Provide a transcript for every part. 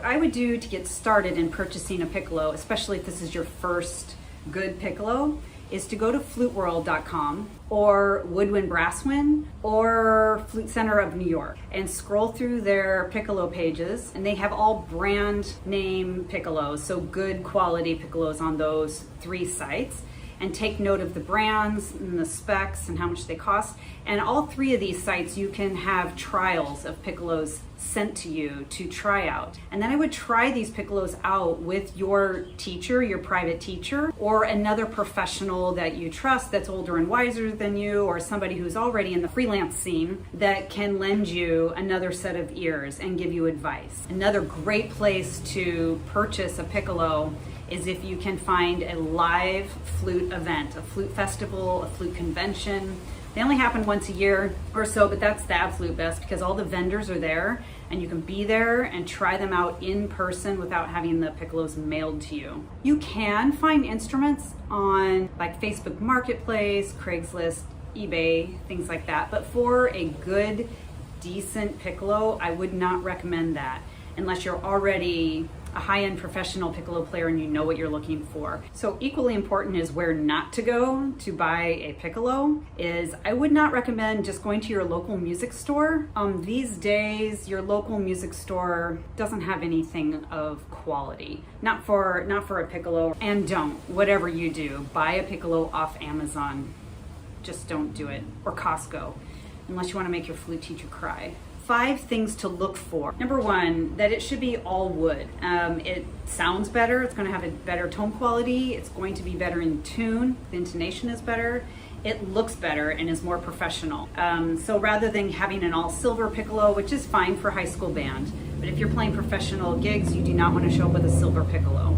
I would do to get started in purchasing a piccolo, especially if this is your first good piccolo, is to go to fluteworld.com or Woodwind Brasswind or Flute Center of New York and scroll through their piccolo pages, and they have all brand name piccolos, so good quality piccolos on those 3 sites. And take note of the brands and the specs and how much they cost. And all 3 of these sites, you can have trials of piccolos sent to you to try out. And then I would try these piccolos out with your teacher, your private teacher, or another professional that you trust that's older and wiser than you, or somebody who's already in the freelance scene that can lend you another set of ears and give you advice. Another great place to purchase a piccolo is if you can find a live flute event, a flute festival, a flute convention. They only happen once a year or so, but that's the absolute best because all the vendors are there and you can be there and try them out in person without having the piccolos mailed to you. You can find instruments on like Facebook Marketplace, Craigslist, eBay, things like that. But for a good, decent piccolo, I would not recommend that unless you're already a high-end professional piccolo player and you know what you're looking for. So equally important is where not to go to buy a piccolo is I would not recommend just going to your local music store. These days, your local music store doesn't have anything of quality. Not for a piccolo. And don't, whatever you do, buy a piccolo off Amazon. Just don't do it. Or Costco, unless you want to make your flute teacher cry. 5 things to look for. Number 1, that it should be all wood. It sounds better, it's going to have a better tone quality, it's going to be better in tune, the intonation is better, it looks better and is more professional. So rather than having an all silver piccolo, which is fine for high school band, but if you're playing professional gigs, you do not want to show up with a silver piccolo.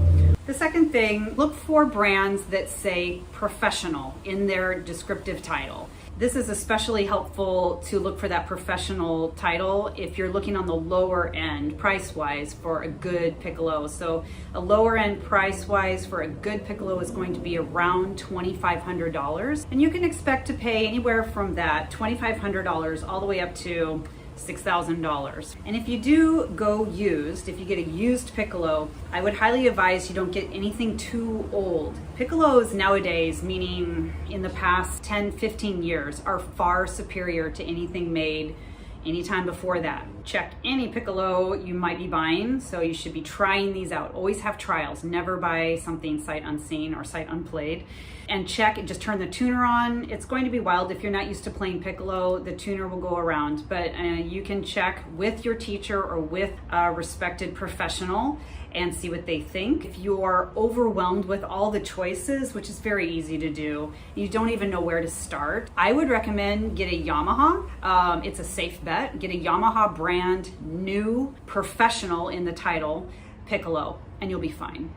The second thing, look for brands that say professional in their descriptive title. This is especially helpful to look for that professional title if you're looking on the lower end price-wise for a good piccolo. So a lower end price-wise for a good piccolo is going to be around $2,500. And you can expect to pay anywhere from that $2,500 all the way up to $6,000. And if you do go used, if you get a used piccolo, I would highly advise you don't get anything too old. Piccolos nowadays, meaning in the past 10, 15 years, are far superior to anything made anytime before that. Check any piccolo you might be buying, so you should be trying these out. Always have trials, never buy something sight unseen or sight unplayed. And check and just turn the tuner on. It's going to be wild if you're not used to playing piccolo, the tuner will go around, but you can check with your teacher or with a respected professional and see what they think. If you're overwhelmed with all the choices, which is very easy to do, you don't even know where to start, I would recommend get a Yamaha. It's a safe bet. Get a Yamaha brand new professional in the title piccolo and you'll be fine.